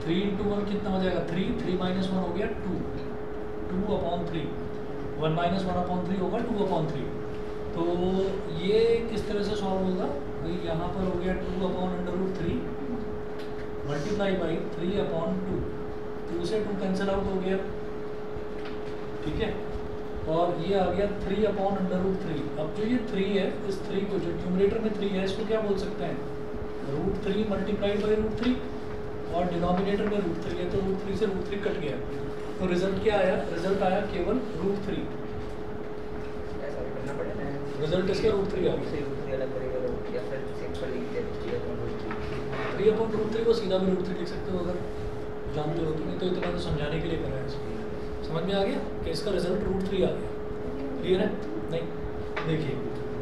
3 into 1 कितना हो जाएगा 3, 3 माइनस 1 हो गया 2, 2/3, 1 माइनस 1/3 होगा 2/3। तो ये किस तरह से सॉल्व होगा भाई, यहाँ पर हो गया 2/√3 मल्टीप्लाई बाई 3/2, 2 से 2 कैंसिल आउट हो गया, ठीक है। और ये आ गया 3/√3। अब जो ये 3 है, इस 3 को जो न्यूमरेटर में 3 है इसको क्या बोल सकते हैं, √3 मल्टीप्लाइड बाई √3, और डिनोमिनेटर में √3 है तो √3 से √3 कट गया, तो रिजल्ट क्या आया, रिजल्ट आया केवल √3, रिजल्ट इसका √3 आ गया। 3/√3 को सीधा भी √3 लिख सकते हो अगर जानते हो तो, नहीं तो इतना तो समझाने के लिए कर रहे हैं इसको। समझ में आ गया कि इसका रिजल्ट √3 आ गया, क्लियर है? नहीं, देखिए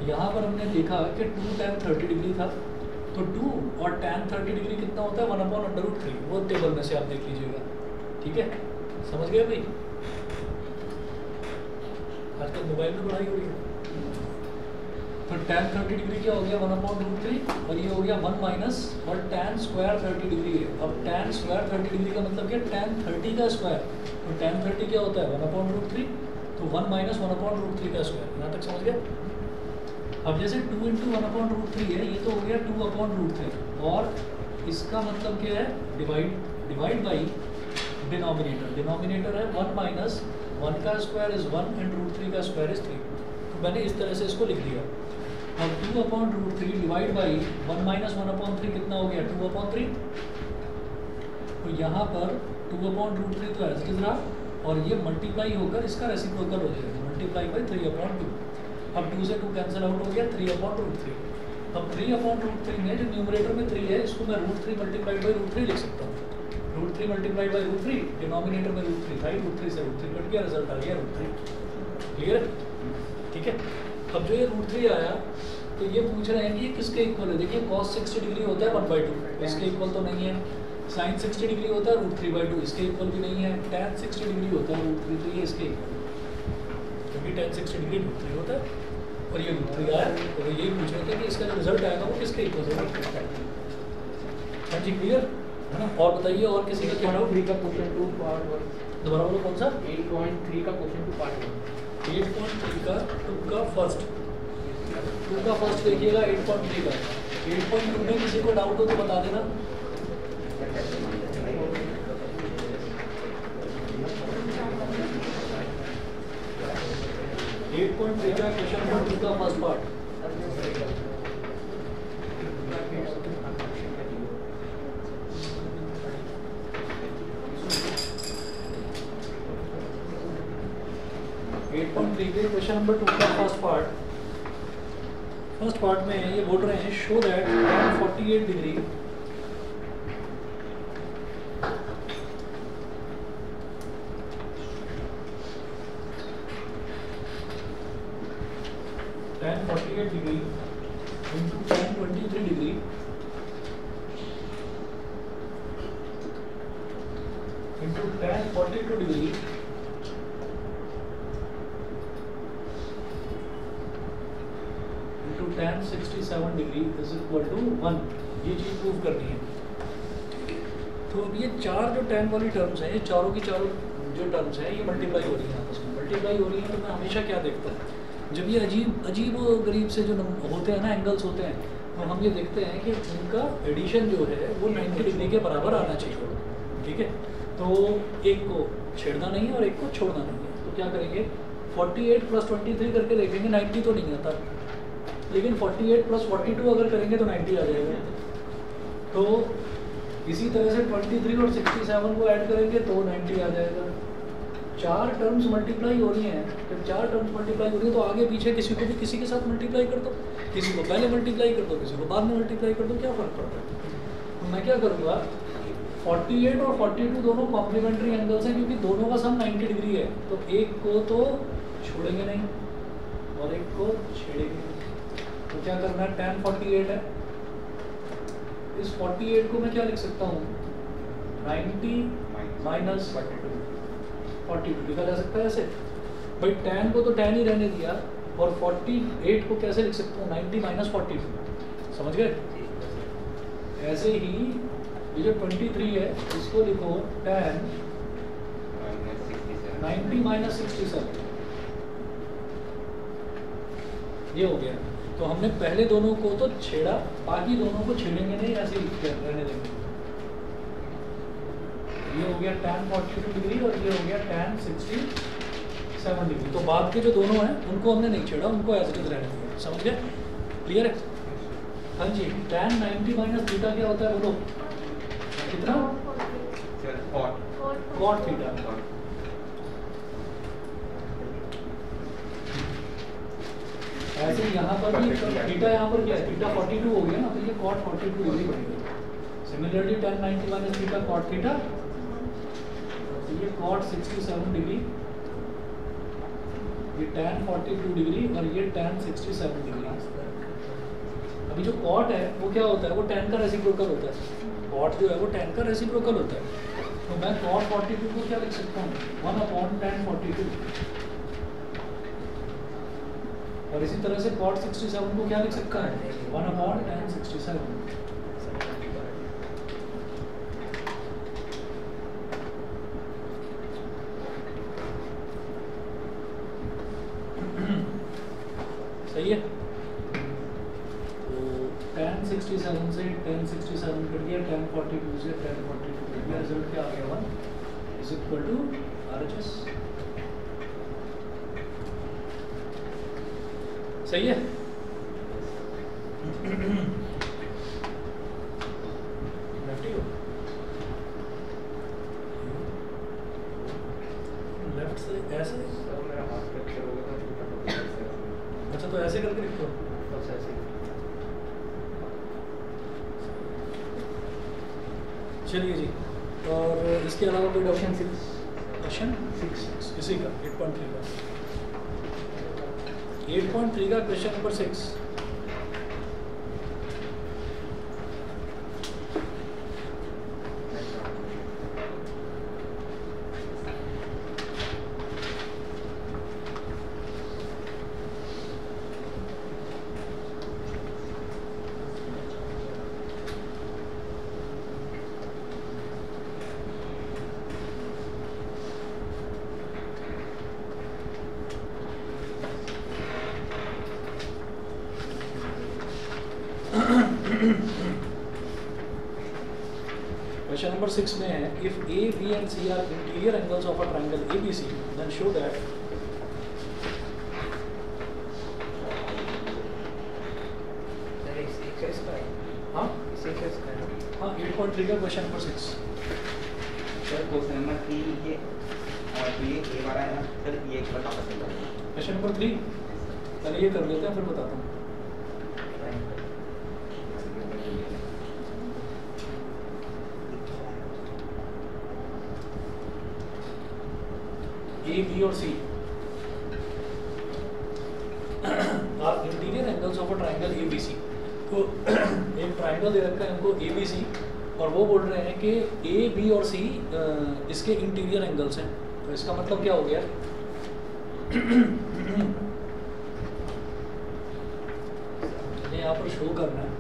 यहाँ पर हमने देखा कि 2 tan 30 डिग्री था, तो 2 और tan 30 डिग्री कितना होता है 1/√3, वो टेबल में से आप देख लीजिएगा, ठीक है। समझ गए भाई? आजकल मोबाइल में पढ़ाई हो रही है। तो tan 30 डिग्री क्या हो गया 1/√3, और ये हो गया 1 माइनस, और tan स्क्वायर 30 डिग्री है। अब tan स्क्वायर 30 डिग्री का मतलब क्या, tan 30 का स्क्वायर, तो tan 30 क्या होता है 1/√3, तो 1 माइनस 1/√3 का स्क्वायर। यहाँ तक समझ गया? अब जैसे 2 इंटू 1/√3 है, ये तो हो गया 2/√3, और इसका मतलब क्या है, डिवाइड बाई डिनोमिनेटर, डिनोमिनेटर है 1 माइनस 1 का स्क्वायर इज 1 एंड √3 का स्क्वायर इज 3। तो मैंने इस तरह से इसको लिख दिया। अब 2/√3 डिवाइड बाई 1 माइनस 1/3 कितना हो गया 2/3, तो यहाँ पर 2/√3 तो ऐसे इज रहा, और ये मल्टीप्लाई होकर इसका रेसिप्रोकल हो जाएगा, मल्टीप्लाई बाई 3/2। अब 2 से 2 कैंसिल आउट हो गया 3/√3। अब 3/√3 में जो न्यूमरेटर में 3 है, इसको मैं √3 मल्टीप्लाइड बाई √3 लिख सकता हूँ, √3 मल्टीप्लाइड बाई √3, डिनोमिनेटर में √3 था, √3 से √3 कट गया, रिजल्ट आ गया √3, क्लियर है? ठीक है। अब जो ये √3 आया, तो ये पूछ रहे हैं कि ये किसके इक्वल है। देखिए cos 60 डिग्री होता है 1/2, इसके इक्वल तो नहीं है। sin 60 डिग्री होता है √3/2, इसके इक्वल भी नहीं है। tan 60 डिग्री होता है √3, तो ये इसके इक्वल, क्योंकि tan 60 डिग्री √3 होता है, और ये √3 आया, तो यही पूछ रहे थे कि इसका जो रिजल्ट आएगा वो किसके इक्वल होगा। हाँ जी, क्लियर है ना? और बताइए, और किसी का क्या डाउट? 3 का क्वेश्चन 2 पार्ट 1, दोबारा बोलो कौन सा? 8.3 का क्वेश्चन 2 पार्ट 1, 8.3 का 2 का फर्स्ट, 2 का फर्स्ट देखिएगा 8.3 का। 8.2 में किसी को डाउट हो तो बता देना। एट पॉइंट 3 का क्वेश्चन नंबर 2 का फर्स्ट पार्ट। क्वेश्चन नंबर 2 का फर्स्ट पार्ट में ये बोल रहे हैं, show that tan 48 degree into tan 23 degree into tan 42 degree into tan 67 degree is equal to 1। ये चीज प्रूव करनी है। तो अब ये चार जो tan वाली टर्म्स हैं, ये चारों की चारों जो टर्म्स हैं, ये मल्टीप्लाई हो रही हैं, आपस में मल्टीप्लाई हो रही हैं। तो मैं हमेशा क्या देखता हूँ, जब ये अजीब गरीब से जो होते हैं ना, एंगल्स होते हैं, तो हम ये देखते हैं कि उनका एडिशन जो है वो 90 डिग्री के बराबर आना चाहिए, ठीक है। तो एक को छेड़ना नहीं है और एक को छोड़ना नहीं है। तो क्या करेंगे, 48 + 23 करके देखेंगे, 90 तो नहीं आता, लेकिन 48 + 42 अगर करेंगे तो 90 आ जाएगा। तो इसी तरह से 23 और 67 को ऐड करेंगे तो 90 आ जाएगा। चार टर्म्स मल्टीप्लाई हो रही हैं, जब चार टर्म्स मल्टीप्लाई हो रही है तो आगे पीछे किसी को भी किसी के साथ मल्टीप्लाई कर दो, किसी को पहले मल्टीप्लाई कर दो, किसी को बाद में मल्टीप्लाई कर दो, क्या फ़र्क पड़ता है। तो मैं क्या करूँगा, 48 और 42 दोनों कॉम्प्लीमेंट्री एंगल्स हैं, क्योंकि दोनों का सम 90 डिग्री है। तो एक को तो छोड़ेंगे नहीं और एक को छेड़ेंगे। तो क्या करना है, tan 48 है, इस 48 को मैं क्या लिख सकता हूँ, 90 माइनस 42 लिखा जा सकता है ऐसे। भाई tan को तो tan ही रहने दिया, और 48 को कैसे लिख सकता हूँ, 90 माइनस 42। समझ गए? ऐसे ही ये जो 23 है इसको लिखो tan 90 माइनस 67, ये हो गया। तो हमने पहले दोनों को तो छेड़ा, बाकी दोनों को छेड़ेंगे नहीं, ऐसे ही रहने देंगे। ये हो गया tan 42 डिग्री और ये हो गया tan 67 डिग्री। तो बाद के जो दोनों हैं उनको हमने नहीं छेड़ा, उनको एज इट इज रहने दिया। समझ गए? क्लियर है? हाँ जी। tan 90 माइनस थीटा क्या होता है बोलो? कितना? cot theta. ऐसे यहाँ पर भी थीटा, यहाँ पर क्या है? थीटा 42 हो गया ना, तो ये cot 42 डिग्री बनेगा। Similarly tan 90 minus theta cot theta, तो ये cot 67 डिग्री, ये tan 42 डिग्री और ये tan 67 डिग्री। अभी जो cot है वो क्या होता है? वो tan का रेसिप्रोकल होता है। cot जो है वो tan का रेसिप्रोकल होता है। तो मैं cot 42 को क्या लिख सकता हूँ? 1/tan 42। और इसी तरह से cot 67 को क्या लिख सकता है? 1/tan 67। सही है? तो tan 67 से tan 67 कट गया, tan 42 से tan 42 कट गया, रिजल्ट क्या आ गया? 1 इज इक्वल टू RHS। सही है? लेफ्ट से ऐसे? मेरा हाथ फ्रैक्चर हो गया था। अच्छा, तो ऐसे करके लिखो। बस ऐसे। चलिए जी। और इसके अलावा कोई क्वेश्चन? क्वेश्चन 6 इसी का 8.3 का 8.3 का क्वेश्चन नंबर 6। क्वेश्चन नंबर 6 में है, if A, B and C are interior angles of a triangle ABC, then show that हाँ 8.3 का question number 6। Sir question number 3 ये और ये ए वाला है ना सर, ये एक बार वापस चल जाएगा। क्वेश्चन नंबर 3 पहले ये कर लेते हैं, फिर बताता हूँ। A, B और C are interior angles of a triangle ABC। तो एक ट्राइंगल दे रखा है हमको ABC, और वो बोल रहे हैं कि A, B और C इसके इंटीरियर एंगल्स हैं। तो इसका मतलब क्या हो गया? यहाँ पर शो करना है।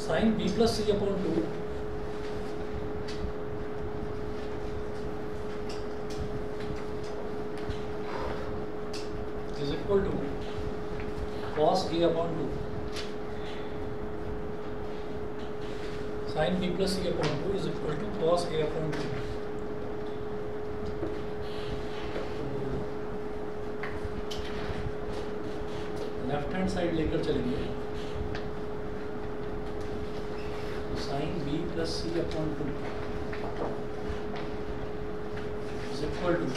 sin B plus C upon 2 is equal to cos A upon 2। sin B plus C upon 2 is equal to cos A upon 2। Left hand side लेकर चलेंगे, sin B plus C upon 2 is equal to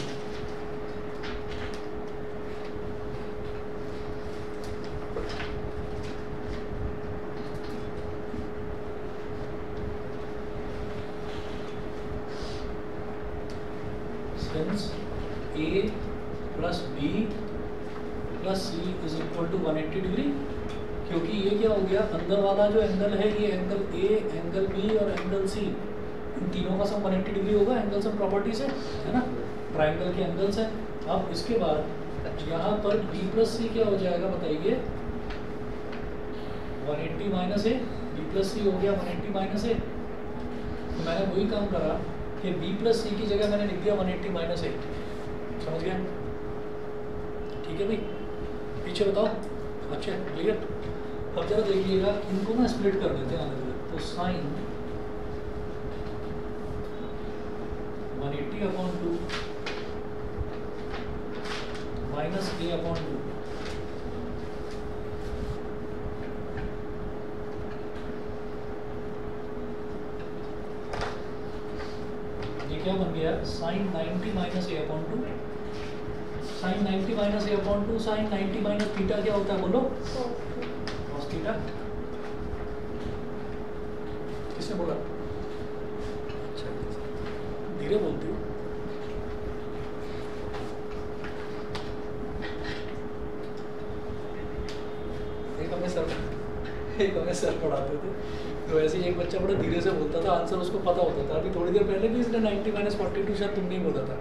since A plus B plus C is equal to 180 degree, क्योंकि ये क्या हो गया? अंदर वाला जो एंगल है ये एंगल A, एंगल B और एंगल C, इन तीनों का सम 180 डिग्री होगा एंगल सम प्रॉपर्टी से, है ना, ट्राइंगल के एंगल्स हैं। अब इसके बाद यहाँ पर b प्लस सी क्या हो जाएगा बताइए, 180 माइनस ए, b प्लस सी हो गया 180 माइनस ए। तो मैंने वही काम करा कि b प्लस सी की जगह मैंने लिख दिया 180 माइनस ए। समझ गया? ठीक है भाई, पीछे बताओ। अच्छा क्लियर? अब जरा देखिएगा, इनको ना स्प्लिट कर देते हैं अलग अलग। तो साइन 180/2 माइनस a/2, ये क्या बन गया, sine 90 minus a/2। Sine 90 minus a/2, sine 90 minus theta क्या होता है बोलो, cos थीटा। किसने बोला? अच्छा धीरे बोलती हूँ। एक हमें सर पढ़ाते थे, तो ऐसे ही एक बच्चा बड़ा धीरे से बोलता था, आंसर उसको पता होता था। अभी थोड़ी देर पहले भी इसने 90 माइनस 42 शायद तुमने ही बोला था,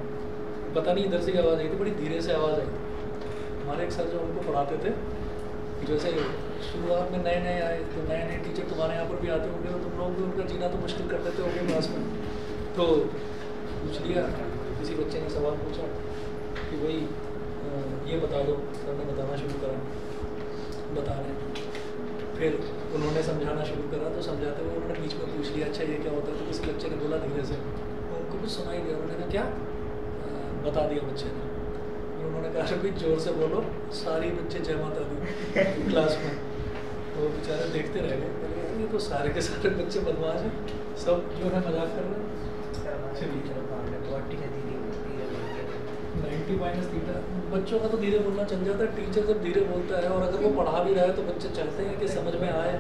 पता नहीं इधर से ही आवाज़ आई थी, बड़ी धीरे से आवाज़ आई। हमारे एक सर जो उनको पढ़ाते थे, जैसे शुरुआत में नए नए आए, तो नए नए टीचर तुम्हारे यहाँ पर भी आते होंगे, तो तुम लोग भी उनका जीना तो मुश्किल कर देते होंगे क्लास में। तो पूछ लिया, किसी बच्चे ने सवाल पूछा कि भाई ये बता दो, सर ने बताना शुरू करा, बता रहे, फिर उन्होंने समझाना शुरू करा, तो समझाते हुए उन्होंने बीच में पूछ लिया अच्छा ये क्या होता है, तो किसी बच्चे ने बोला धीरे से, उनको कुछ सुनाई दिया, उन्होंने कहा क्या, बता दिया बच्चे ने। उन्होंने कहा अभी जोर से बोलो, सारी बच्चे जय माता दी क्लास में। तो बेचारे देखते रह गए, ये तो सारे के सारे बच्चे बदमाश हैं, सब जो है मजाक कर रहे हैं। 90 माइनस थीटा, बच्चों का तो धीरे बोलना चल जाता है, टीचर जब धीरे बोलता है और अगर वो पढ़ा भी रहा है तो बच्चे चाहते हैं कि समझ में आए,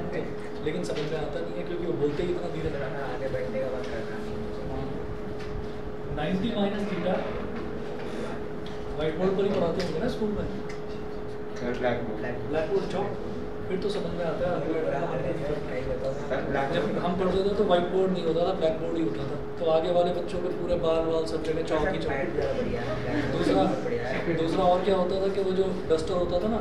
लेकिन समझ में आता नहीं है क्योंकि वो बोलते ही इतना धीरे। आगे बैठने का बात करना 90 माइनस थीटा व्हाइट बोर्ड पर ही पढ़ाते होंगे ना स्कूल में, ब्लैक बोर्ड चौक, फिर तो समझ में आता है। जब हम पढ़ते थे तो व्हाइट बोर्ड नहीं होता था, ब्लैक बोर्ड ही होता था, तो आगे वाले बच्चों के पूरे बाल सब जगह चौक ही चौक। दूसरा और क्या होता था कि वो जो डस्टर होता था ना,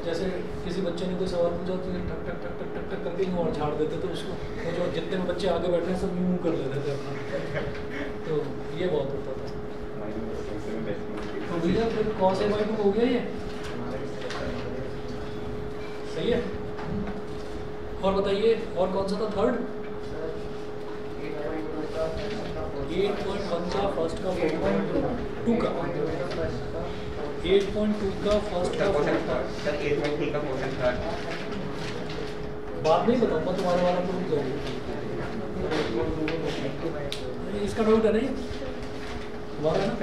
जैसे किसी बच्चे ने कोई सवाल पूछा तो ठक ठक ठक ठक ठक ठक करके यूँ और झाड़ देते थे उसको, तो जो जितने बच्चे आगे बैठे हैं सब यूँ कर लेते थे अपना, तो ये बहुत होता था। तो भैया फिर cos a/2 हो गया ये, सही है। और बताइए और कौन सा था थर्ड, 8.1 का फर्स्ट का 4.2 का 8.2 का फर्स्ट का 8.3 का क्वेश्चन था। बाद में ही बताऊंगा, तुम्हारे वाला प्रूफ करोगे, इसका डाउट है नहीं तुम्हारा ना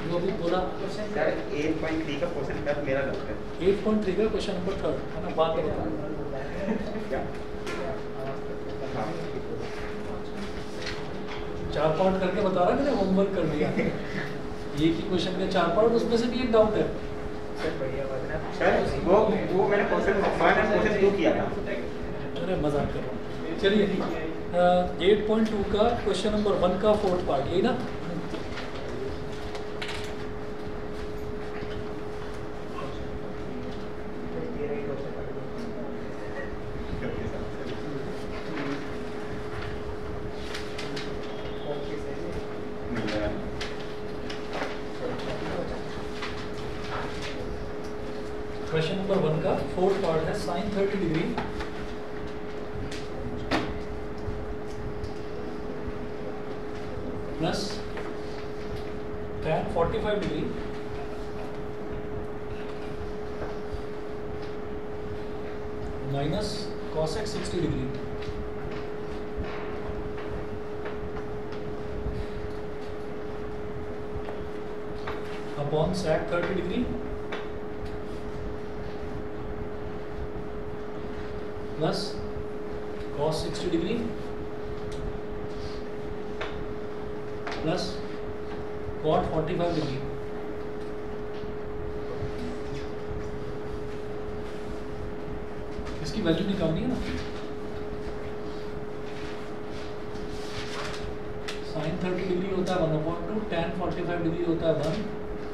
जो अभी बोला। सर 8.3 का क्वेश्चन था मेरा डाउट है, 8.3 का क्वेश्चन नंबर थर्ड है ना, बाद में बताऊंगा। क्या 4 पार्ट करके बता रहा मैंने, होमवर्क कर लिया। ये की क्वेश्चन के 4 पार्ट, उसमें से भी एक डाउट है। सर वो मैंने क्वेश्चन 2 किया था। अरे मजाक कर रहा हूँ। चलिए 8.2 का क्वेश्चन नंबर 1 का 4th पार्ट, यही ना। क्वेश्चन नंबर 1 का 4th पार्ट है sine 30 degree plus tan 45 degree minus cosec 60 degree upon sec 30 degree plus cos 60 degree plus cot 45 degree. इसकी वैल्यू निकालनी है ना। साइन 30 डिग्री होता है 1/2, tan 45 डिग्री होता है 1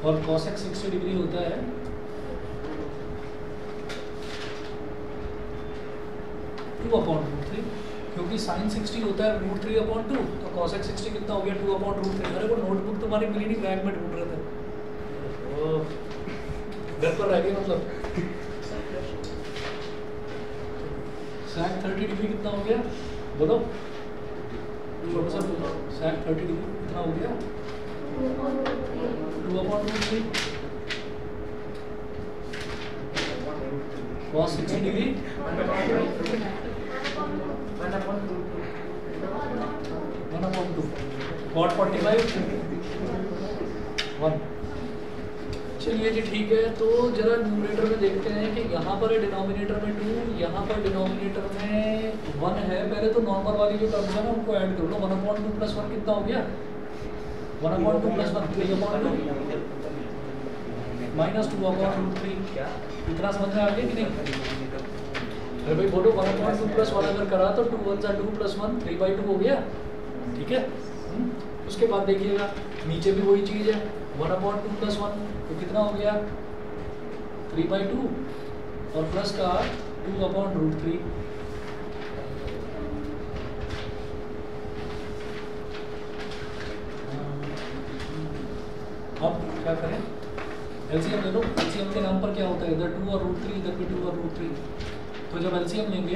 और cosec 60 डिग्री होता है 2/√3। क्योंकि साइन 60 होता है √3/2 तो cosec 60 कितना हो गया 2/√3। अरे वो नोटबुक तुम्हारी मिली नहीं, बैग में ढूंढ रहे थे, घर पर रह गए मतलब। sec 30 डिग्री कितना हो गया बोलो, छोटा सा बोलो। sec 30 डिग्री कितना हो गया 2/√3। cos 60 degree 1/2, cot 45 1। चलिए जी ठीक है, तो जरा न्यूमरेटर में देखते हैं कि यहाँ पर है डिनोमिनेटर में 2, यहाँ पर डिनोमिनेटर में 1 है। पहले तो नॉर्मल वाली जो टर्म्स है ना उनको ऐड कर लो। 1/2 + 1 कितना हो गया 1/2 + 1 3/2 -2/√3। इतना समझ में आ गया कि नहीं? अरे भाई बोलो 1/2 + 1 अगर करा तो 2 1 2 + 1 3/2 हो गया, ठीक है। उसके बाद देखिएगा नीचे भी वही चीज़ है 1/2 + 1 तो कितना हो गया 3/2 और प्लस का 2/√3। अब क्या करें, एलसीएम ले लो। एलसीएम के नाम पर क्या होता है, इधर 2 और √3, इधर भी 2 और √3। तो जब एलसीएम लेंगे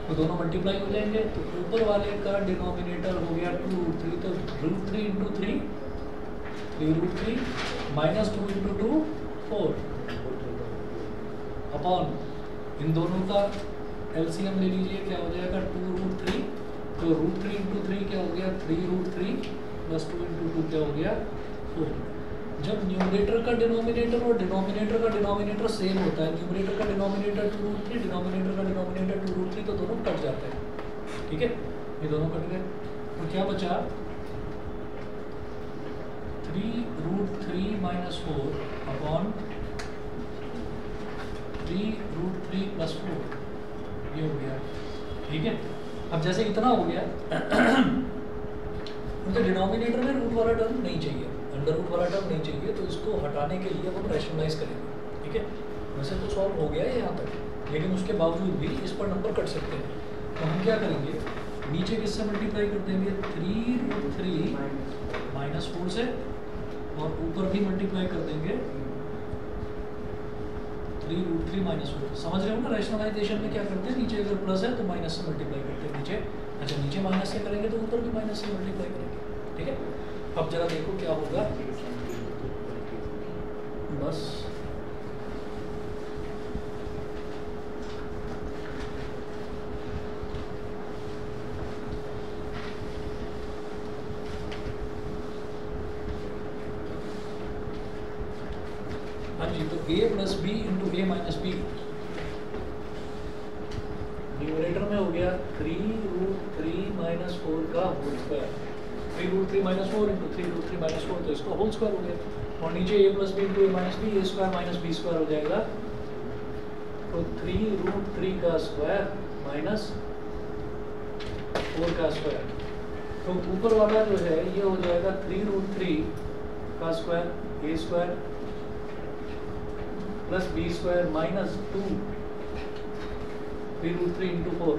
तो दोनों मल्टीप्लाई हो जाएंगे। तो ऊपर वाले का डिनोमिनेटर हो गया 2√3, तो √3 × 3 3√3 -2 × 2 4 अपॉन इन दोनों का एलसीएम ले लीजिए, क्या हो जाएगा 2√3। तो √3 × 3 क्या हो गया 3√3 + 2 × 2 क्या हो गया 4। जब न्यूमरेटर का डिनोमिनेटर और डिनोमिनेटर का डिनोमिनेटर सेम होता है, न्यूमरेटर का डिनोमिनेटर 2√3, डिनोमिनेटर का डिनोमिनेटर 2√3, तो दोनों कट जाते हैं, ठीक है। ये दोनों कट गए तो क्या बचा 3√3 - 4 अपॉन 3√3 + 4 ये हो गया, ठीक है। अब जैसे इतना हो गया मुझे डिनोमिनेटर में रूट वाला टर्म नहीं चाहिए, अंडर रूट वाला टर्म नहीं चाहिए, तो इसको हटाने के लिए हम रैशनलाइज करेंगे, ठीक है। वैसे तो सॉल्व हो गया है यहाँ तक, लेकिन उसके बावजूद भी इस पर नंबर कट सकते हैं। तो हम क्या करेंगे, नीचे किससे मल्टीप्लाई कर देंगे 3√3 - 4 से, और ऊपर भी मल्टीप्लाई कर देंगे 3√3 - 4। समझ रहे हो ना रैशनलाइजेशन में क्या करते हैं, नीचे अगर प्लस है तो माइनस से मल्टीप्लाई करते हैं नीचे। अच्छा नीचे माइनस से करेंगे तो ऊपर भी माइनस से मल्टीप्लाई करेंगे, ठीक है। अब जरा देखो क्या होगा, बस हाँ जी। तो a + b × a - b numerator में हो गया 3√3 - 4 का होल स्क्वायर, 3√3 - 4 × 3√3 - 4, तो इसका होल स्क्वायर हो गया। और नीचे a + b × a - b, a² - b² हो जाएगा। तो 3√3 का स्क्वायर माइनस 4 का स्क्वायर। तो ऊपर वाला जो है ये हो जाएगा 3√3 का स्क्वायर a² + b² - 2 3√3 × 4,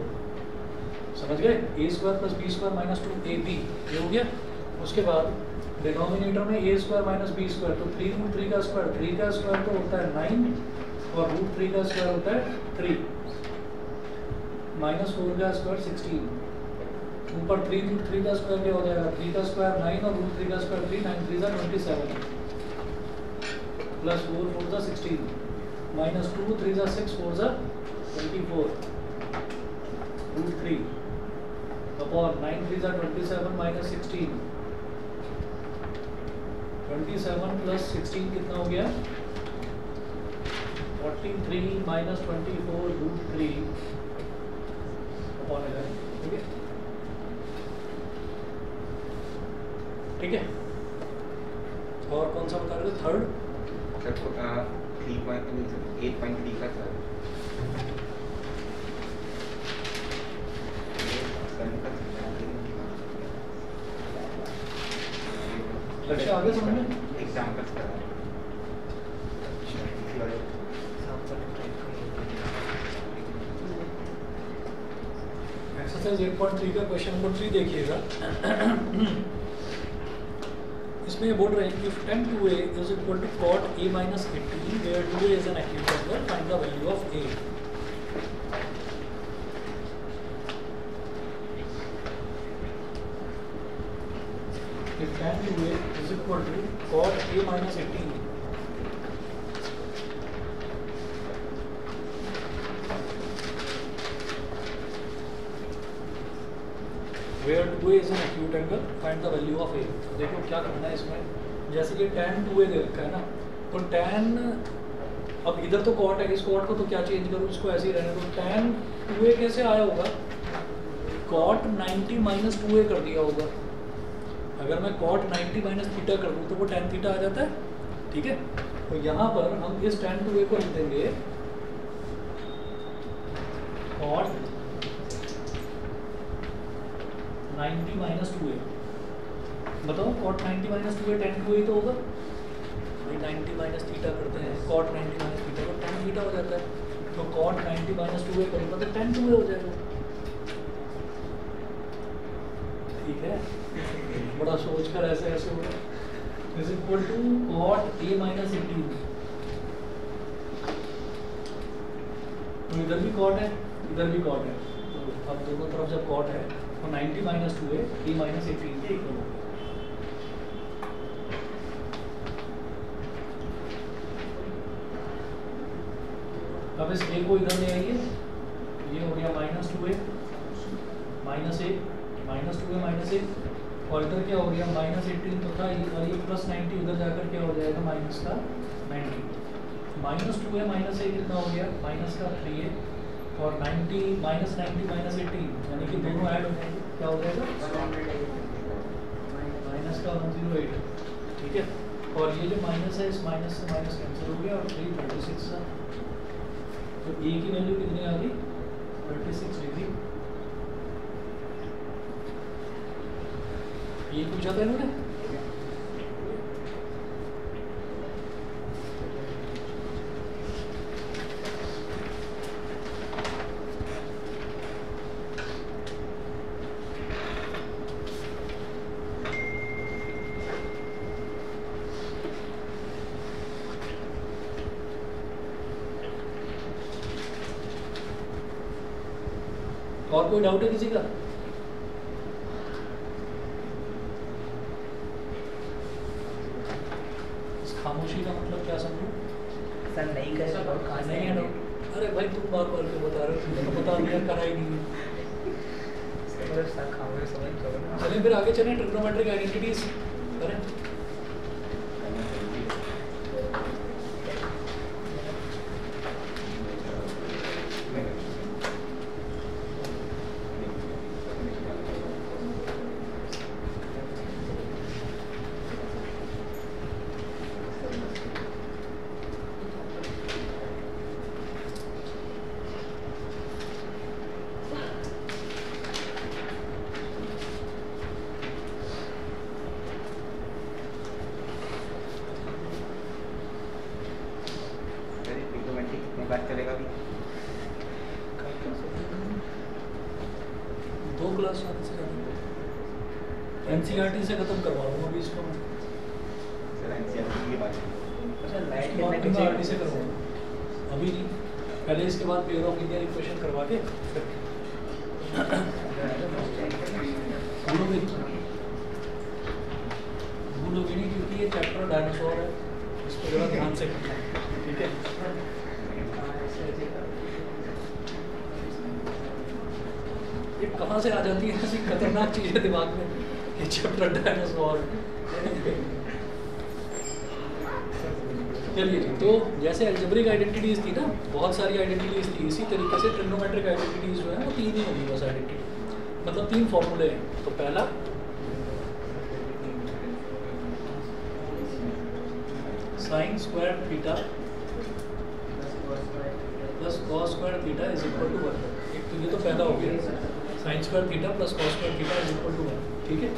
समझ गए। a² + b² - 2ab ये हो गया। उसके बाद डिनोमिनेटर में a² - b², तो 3√3 का स्क्वायर, 3 का स्क्वायर तो होता है 9 और √3 का स्क्वायर होता है 3 -4 का स्क्वायर 16। ऊपर 3√3 का स्क्वायर क्या हो जाएगा, 3 का स्क्वायर 9 और √3 का स्क्वायर 3, 9 3 27 + 4 4 16 -2 3 6 4 24 √3 अपॉन 9 3 27 -16 27 + 16 कितना हो गया 43 - 24 √3 अपॉन 11, ठीक है, ठीक है। और कौन सा बता रहे थे थर्ड, 8.3 का सर लक्ष्य आगे समझ में? एग्जाम्पल्स करा रहे हैं। एक्सरसाइज 8.3 का क्वेश्चन नंबर 3 देखिएगा। इसमें ये बोल रहे हैं कि tan 2a is equal to cot a minus 80 where 2a is an acute angle, find the value of a. If tan 2a is equal to cot a minus 80 where 2a is an acute angle, find the value of a. देखो क्या करना है इसमें, जैसे कि tan 2a दे रखा है ना, तो tan, अब इधर तो cot है, इस cot को तो क्या चेंज करूँ, इसको ऐसे ही रहने दो। tan 2a कैसे आया होगा, cot 90 माइनस 2a कर दिया होगा। अगर मैं cot 90 माइनस थीटा कर दूँ तो वो tan थीटा आ जाता है, ठीक है। तो यहाँ पर हम इस tan 2a को लिख देंगे cot 90 माइनस 2a। बताओ cot 90 minus 2a tan 2a तो होगा भाई, 90 माइनस थीटा करते हैं, cot 90 माइनस थीटा तो tan थीटा हो जाता है। तो cot 90 माइनस 2a करूँगा तो tan 2a हो जाएगा, ठीक है। बड़ा सोच कर ऐसे ऐसे होगा, is equal to cot a minus 80। तो इधर भी cot है, इधर भी cot है, तो अब दोनों तरफ जब cot है तो 90 माइनस 2a a माइनस 18 के इक्वल होगा। अब इस a को इधर ले आइए, ये हो गया minus 2a minus 1 minus 2a minus 1, और इधर क्या हो गया माइनस 18 तो था, और ये प्लस 90 उधर जाकर क्या हो जाएगा माइनस का 90। माइनस 2a माइनस 1 कितना हो गया माइनस का 3a, और 90 माइनस 90 माइनस 18 यानी कि दोनों ऐड हो जाएंगे, क्या हो जाएगा माइनस का 108, ठीक है। और ये जो माइनस है इस माइनस से माइनस कैंसिल हो गया और 336 था, तो ए की वैल्यू कितनी आ गई 36 डिग्री। ये पूछा था इन्होंने, और कोई डाउट है किसी का? इस खामोशी का मतलब क्या समझो? सर नहीं कर सकता और खास नहीं है डाउट। अरे भाई तुम बार बार क्यों बता रहे हो, तुमने तो बता दिया, करा ही नहीं। मतलब सर खाओगे समझ करो ना। चलें फिर आगे चलें, ट्रिग्नोमेट्रिक आइडेंटिटीज करें। बात चलेगा अभी 2 क्लास से एनसीईआरटी से खत्म करवा दूंगा अभी इसको मैं। सर एनसीईआरटी की बात अच्छा लाइट उसके बाद एनसीईआरटी से करवाऊंगा, अभी नहीं, पहले इसके बाद पेयर ऑफ लीनियर इक्वेशन करवा के फिर भूलोगे नहीं, क्योंकि ये चैप्टर डायनासोर है, इस पर जरा ध्यान से करना, ठीक है। ये कहाँ से आ जाती है ऐसी खतरनाक चीज़ें दिमाग में, ये चैप्टर डायनासोर। चलिए जी, तो जैसे एल्जेब्रिक आइडेंटिटीज थी ना, बहुत सारी आइडेंटिटीज थी, इसी तरीके से ट्रिग्नोमेट्रिक आइडेंटिटीज जो है वो 3 ही होंगी बस आइडेंटिटी, मतलब 3 फॉर्मूले हैं। तो पहला sine square theta plus cos square theta is equal to 1। एक तो ये तो पैदा हो गया, sine square theta plus cos square theta is equal to 1, ठीक है।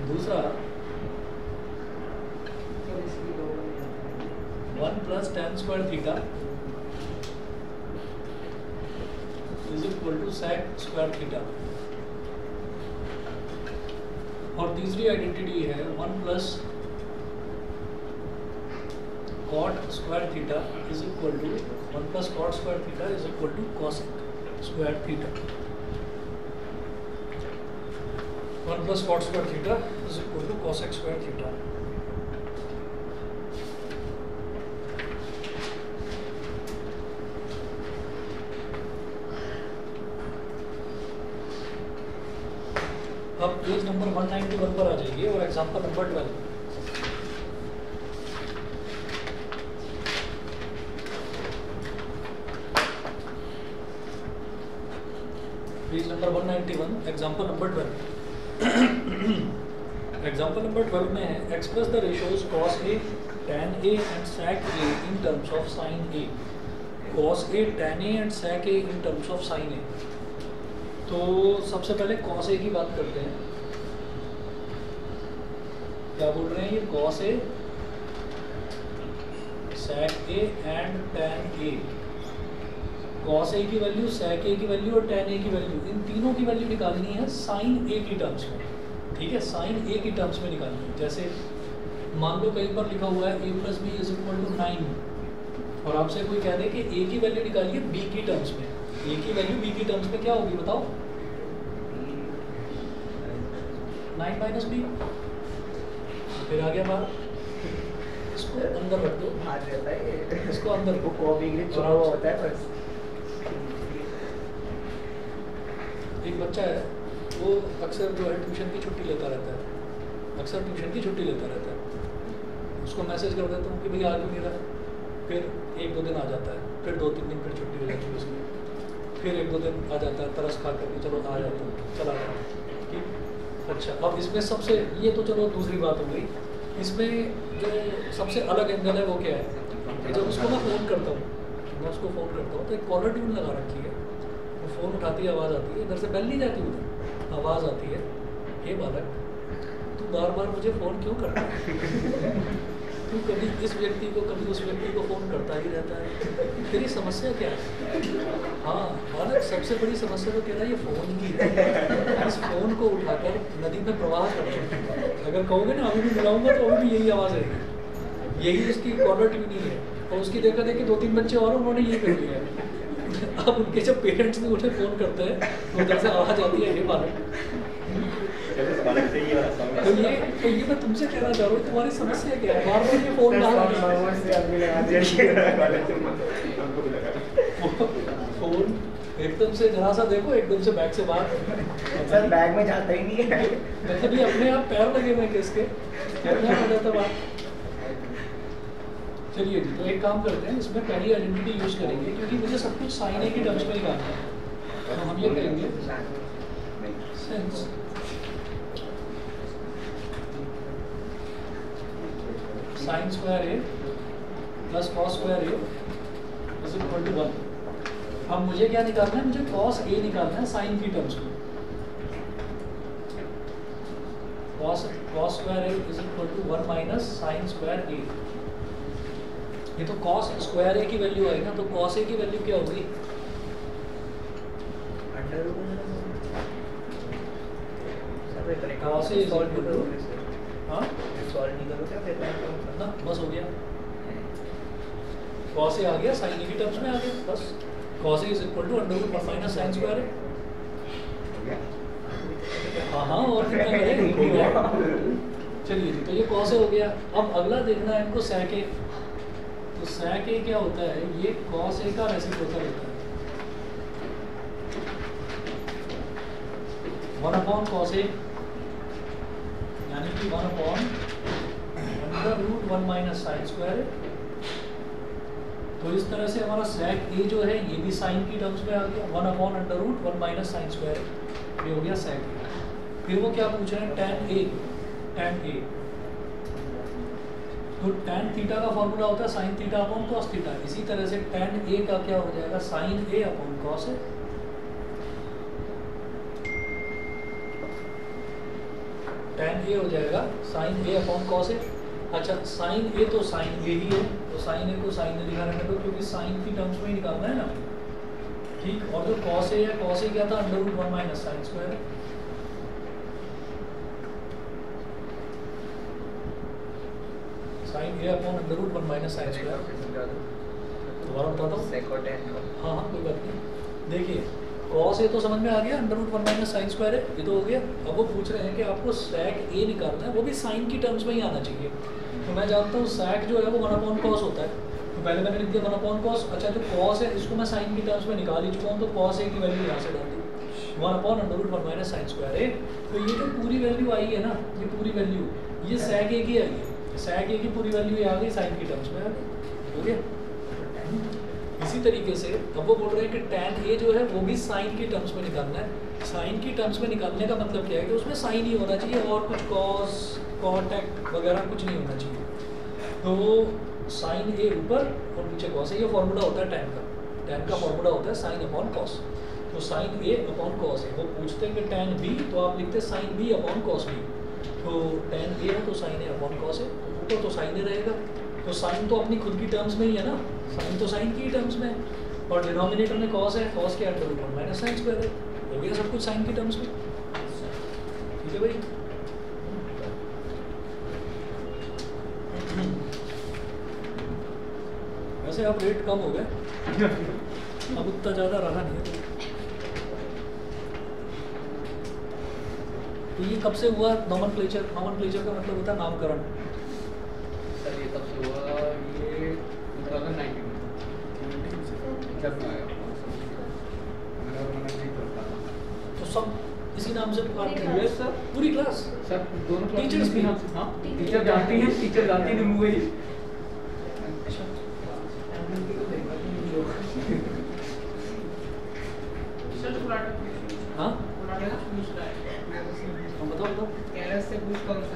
दूसरा plus tan square theta is equal to sec square theta. और तीसरी आइडेंटिटी है 1 plus cot square theta is equal to 1 plus cot square theta is equal to cosec square theta. 1 plus cot square theta is equal to cosec square theta. अब page number 191 पर आ जाइए और example number 12। Page number 191 example number 12। Example number 12 में है express the ratios cos A, tan A and sec A in terms of sin A। cos A, tan A and sec A in terms of sin A। तो सबसे पहले cos A की बात करते हैं। क्या बोल रहे हैं ये cos A, sec A and tan A। cos A की वैल्यू, sec A की वैल्यू और tan A की वैल्यू, इन तीनों की वैल्यू निकालनी है sin A की टर्म्स में। ठीक है, sin A की टर्म्स में निकालनी है। जैसे मान लो कहीं पर लिखा हुआ है a plus B is equal to 9 और आपसे कोई कह दे कि a की वैल्यू निकालिए b की टर्म्स में। a की वैल्यू b की टर्म्स में क्या होगी बताओ? 9 माइनस बी। फिर आ गया बाहर, इसको अंदर रख दो। हाथ रहता है इसको अंदर वो कॉपी के लिए चुना हुआ होता है बस। एक बच्चा है वो अक्सर जो है ट्यूशन की छुट्टी लेता रहता है, अक्सर ट्यूशन की छुट्टी लेता रहता है। उसको मैसेज कर देता हूँ कि भैया आ क्यों नहीं रहा। फिर 1-2 दिन आ जाता है, फिर 2-3 दिन फिर छुट्टी हो जाती है उसकी। फिर 1-2 दिन आ जाता है तरस खा करके, चलो आ जाता हूँ, चला जाता। ठीक, अच्छा अब इसमें सबसे, ये तो चलो दूसरी बात हो गई। इसमें जो सबसे अलग एंगल है वो क्या है कि जब उसको मैं फ़ोन करता हूँ, मैं उसको फ़ोन करता हूँ तो एक कॉलर ट्यून लगा रखी है। वो फ़ोन उठाती है, आवाज़ आती है, इधर से बेल नहीं जाती, उधर आवाज़ आती है, हे बालक तू बार बार मुझे फ़ोन क्यों करता है? तू कभी इस व्यक्ति को कभी उस व्यक्ति को फ़ोन करता ही रहता है, तेरी समस्या क्या है? हाँ बालक, सबसे बड़ी समस्या तो तेरा ये फ़ोन की है। इस फ़ोन को उठाकर नदी में प्रवाह कर दो। अगर कहोगे ना अभी भी मिलाऊंगा तो अभी भी यही आवाज़ आएगी। यही उसकी कॉलर ट्यून ही है। और उसकी देखा देखी 2-3 बच्चे और उन्होंने ये कर लिया है। अब उनके जब पेरेंट्स भी उन्हें फ़ोन करते हैं तो उधर से आवाज़ आती है, हे बालक। तो ये मैं तुमसे कहना चाह रहा हूँ, तुम्हारी समस्या क्या है? बार बार ये फ़ोन फ़ोन एकदम से जरा सा देखो, एकदम से बैग से बाहर। सर बैग में जाता ही नहीं है। मतलब ये अपने आप पैर लगे हुए किसके, अपने आप हो जाता बात। चलिए जी, तो एक काम करते हैं, इसमें पहली आइडेंटिटी यूज करेंगे क्योंकि मुझे सब कुछ साइन ए की टर्म्स में निकालना है। तो हम ये करेंगे since sine square A plus cos square A is equal to 1। अब मुझे क्या निकालना है? मुझे कॉस ए निकालना है साइन की टर्म्स में। Cos square A is equal to 1 minus sine square A. ये तो कॉस स्क्वायर ए की वैल्यू आई ना, तो कॉस ए की वैल्यू क्या होगी? कॉस ए सॉल्व करो। हाँ सॉल्व नहीं करो क्या फिर ना, बस हो गया। कॉस ए आ गया, साइन ए की टर्म्स में आ गया, बस। Cos A is equal to √1 minus sine square A. हाँ हाँ, और कितना करें? चलिए जी, तो ये कॉस ए हो गया। अब अगला देखना है इनको sec ए। तो sec ए क्या होता है? ये cos ए का रेसिप्रोकल होता है। 1/cos ए यानी कि 1/√1 माइनस साइन स्क्वायर ए। तो इस तरह से हमारा sec ए जो है ये भी साइन की टर्म्स में आ गया, 1/√1 माइनस साइन स्क्वायर ए, ये हो गया sec ए। फिर वो क्या पूछ रहे हैं? tan ए। tan ए तो tan थीटा का फॉर्मूला होता है sign theta upon cos theta. इसी तरह से tan ए का क्या हो जाएगा? Sign A upon cos A. tan ए हो जाएगा sign A upon cos A. अच्छा साइन ए तो साइन ए ही है, तो साइन ए को साइन ए लिखा रहने दो क्योंकि साइन की टर्म्स में ही निकालना है ना, ठीक। और जो कॉस ए है, कॉस ए क्या था, √1 माइनस साइन स्क्वायर है। साइन ए अपॉन √1 माइनस साइन स्क्वायर। दोबारा बताता हूँ। sec और tan का। हाँ हाँ कोई बात नहीं। देखिए कॉस ए तो समझ में आ गया, √1 माइनस साइन स्क्वायर है, ये तो हो गया। अब वो पूछ रहे हैं कि आपको sec ए निकालना है, वो भी साइन की टर्म्स में ही आना चाहिए। तो मैं जानता हूँ sec जो है वो 1 अपॉन कॉस होता है, तो पहले मैंने लिख दिया 1 अपॉन कॉस। अच्छा जो कॉस है इसको मैं साइन की टर्म्स में निकाल ही चुका हूँ, तो कॉस ए की वैल्यू यहाँ से डाल दी 1 अपॉन √1 माइनस साइन स्क्वायर ए। तो ये जो पूरी वैल्यू आई है ना, ये पूरी वैल्यू ये sec ए की आई है, sec ए की पूरी वैल्यू ये आ गई साइन की टर्म्स में आ गई, हो गया। इसी तरीके से अब वो बोल रहे हैं कि tan ए जो है वो भी साइन की टर्म्स में निकालना है। साइन की टर्म्स में निकालने का मतलब क्या है कि उसमें साइन ही होना चाहिए और कुछ कॉस कॉटेक वगैरह कुछ नहीं होना चाहिए। तो साइन ए ऊपर और नीचे कॉस है, ये फॉर्मूला होता है tan का। tan का फॉर्मूला होता है साइन अपॉन कॉस। तो साइन ए अपॉन कॉस है, वो पूछते हैं कि tan बी, तो आप लिखते हैं sine B upon cos B. तो tan ए है तो साइन ए अपॉन कॉस है, ऊपर तो साइन ए रहेगा। तो साइन तो अपनी खुद की टर्म्स में ही है ना, साइन तो साइन की टर्म्स में है, और डिनोमिनेटर में कॉस है, कॉस के √1 माइनस साइन स्क्वायर है, हो गया सब कुछ साइन की टर्म्स में। ठीक है भाई। वैसे अब रेट कम हो गए, अब उतना ज़्यादा रहा नहीं है। तो ये कब से हुआ नॉमेनक्लेचर? नॉमेनक्लेचर का मतलब होता है नामकरण। सर ये कब से हुआ? ये 2019 जब आया तो सब इसी नाम से पुकारते हैं यस सर, पूरी क्लास। सर दोनों Teachers भी? हाँ टीचर जानती हैं, टीचर जानती हैं निम्बू ही। हाँ बताओ कैरस से पूछ कौन सा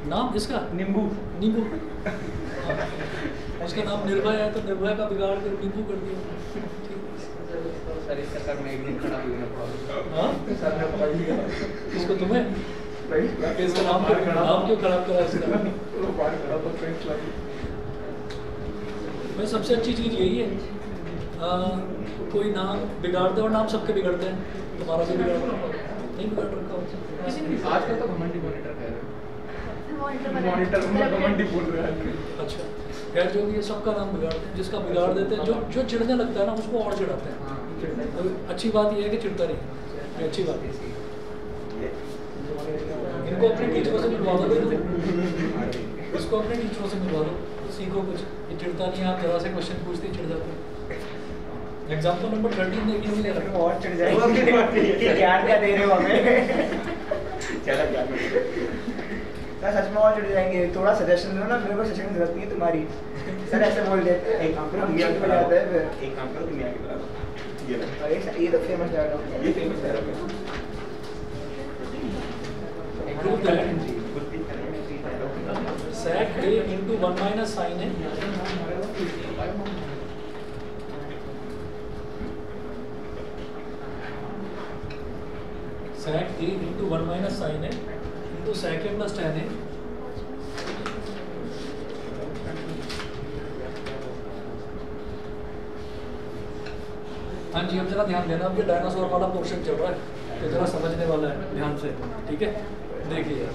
नाम इसका नींबू। नींबू। उसका नाम निर्भय है तो निर्भय का बिगाड़ कर नींबू कर दिया। सर इस चक्कर में एक दिन खड़ा भी होना पड़ा। हाँ सर ने पकड़ लिया इसको तुम्हें इसका नाम क्यों खराब करा इसका? मैं सबसे अच्छी चीज़ यही है, कोई नाम बिगाड़ दे, और नाम सबके बिगड़ते हैं, तुम्हारा भी बिगाड़ नहीं बिगाड़ रखा किसी ने। आजकल तो घमंडी मॉनिटर कह रहे हैं, मॉनिटर घमंडी बोल रहे हैं। अच्छा खैर जो भी है सबका नाम बिगाड़ते हैं, जिसका बिगाड़ देते हैं, जो चिढ़ने लगता है ना उसको और चिढ़ाते हैं। तो अच्छी बात यह है कि चिढ़ता नहीं, ये अच्छी बात है। इनको अपने टीचरों से मिलवा दो, इसको अपने टीचरों से मिलवा दो, सीखो कुछ। ये चिढ़ता नहीं, आप जरा से क्वेश्चन पूछते चिढ़ जाते हैं। एग्जाम्पल नंबर 13 देखिए, और चिढ़ जाएंगे ज्ञान का दे रहे हो हमें। चलो ज्ञान सर सच में और चिढ़ जाएंगे। थोड़ा सजेशन दो ना, मेरे को सजेशन की जरूरत नहीं है तुम्हारी। सर ऐसे बोल देते हैं, एक काम करो दुनिया के जाता है, फिर एक काम करो दुनिया के बराबर। ये तो फेमस डायलॉग है, ये फेमस डायलॉग है। sec a into 1 minus sin a sec a into 1 minus sin a into sec a plus tan a। हाँ जी अब जरा ध्यान देना, अब ये डायनासोर वाला पोर्शन चल रहा है तो जरा समझने वाला है, ध्यान से। ठीक है देखिए,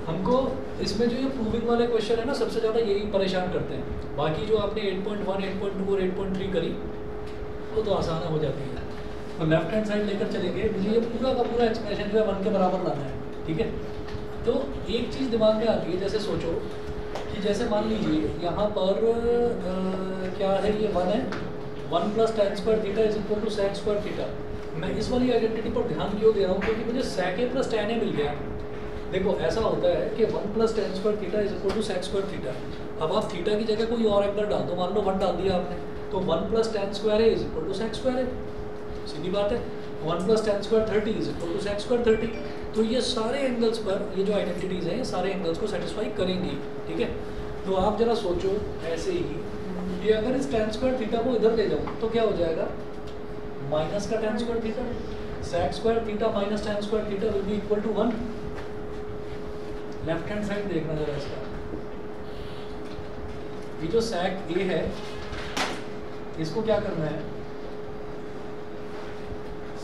हमको इसमें जो ये प्रूविंग वाले क्वेश्चन है ना, सबसे ज़्यादा यही परेशान करते हैं। बाकी जो आपने 8.1, 8.2 और 8.3 करी वो तो आसान हो जाती है। तो लेफ्ट हैंड साइड लेकर चलेंगे, मुझे ये पूरा का पूरा एक्सप्रेशन जो है 1 के बराबर लाना है। ठीक है, तो एक चीज़ दिमाग में आती है, जैसे सोचो कि जैसे मान लीजिए यहाँ पर क्या है, ये 1 है, 1 plus tan square theta is equal to sec square theta। मैं इस वाली आइडेंटिटी पर ध्यान क्यों दे रहा हूँ, क्योंकि मुझे sec a plus tan a मिल गया। देखो ऐसा होता है कि 1 plus tan square theta is equal to sec square theta। अब आप थीटा की जगह कोई और एंगल डाल दो, मान लो 1 डाल दिया आपने, तो 1 plus tan square a is equal to sec square a, सीधी बात है। 1 plus tan square 30 is equal to sec square 30। तो ये सारे एंगल्स पर ये जो आइडेंटिटीज़ हैं, ये सारे एंगल्स को सेटिस्फाई करेंगी। ठीक है, तो आप जरा सोचो ऐसे ही कि अगर इस tan square थीटा को इधर ले जाऊँ तो क्या हो जाएगा, माइनस का tan square theta, sec square theta minus tan square theta will be equal to 1। Left hand side देखना जरा इसका। ये जो sec A है इसको क्या करना है,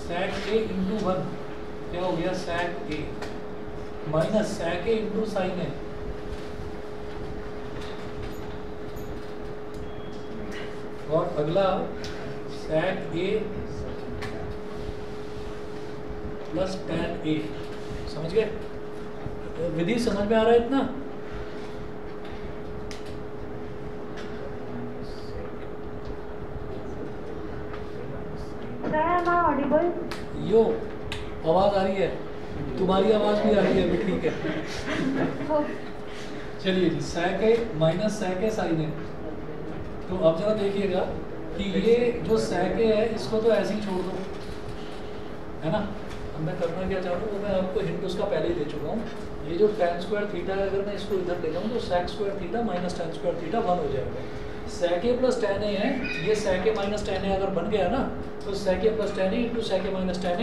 sec A इंटू 1 क्या हो गया, sec A minus sec A into sin A, और अगला sec A plus tan A। समझ गए? विधि समझ में आ रहा है इतना? यो आवाज आ रही है, तुम्हारी आवाज भी आ रही है, भी ठीक है। चलिए जी, sec A minus sec A sin A। तो अब जरा देखिएगा कि ये जो sec A है इसको तो ऐसे ही छोड़ दो, है ना। अब मैं करना क्या चाहता हूँ वो मैं आपको हिंट उसका पहले ही दे चुका हूँ। ये जो tan स्क्वायर थीटा है, अगर मैं इसको इधर ले जाऊँ तो sec square theta minus tan square theta 1 हो जाएगा। sec A plus tan A है, ये sec A minus tan A अगर बन गया ना तो sec A plus tan A into sec A minus tan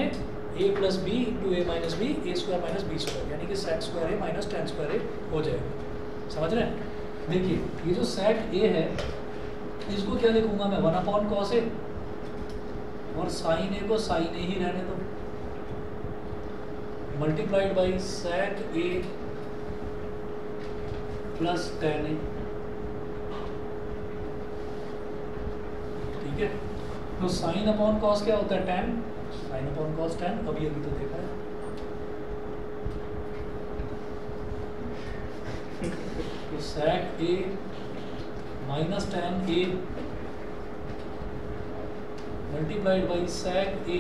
A plus B into A minus B, A square minus B square, यानी कि sec square A minus tan square A हो जाएगा। समझ रहे हैं? देखिए ये जो sec A है इसको क्या लिखूंगा मैं, 1 cos A, और sin A को sin A ही रहने दो, multiplied by sec A plus tan A। ठीक है, तो sin अपॉन cos क्या होता है, tan, sin upon cos tan। अब ये भी तो देखा है। तो sec A minus tan A multiplied by sec A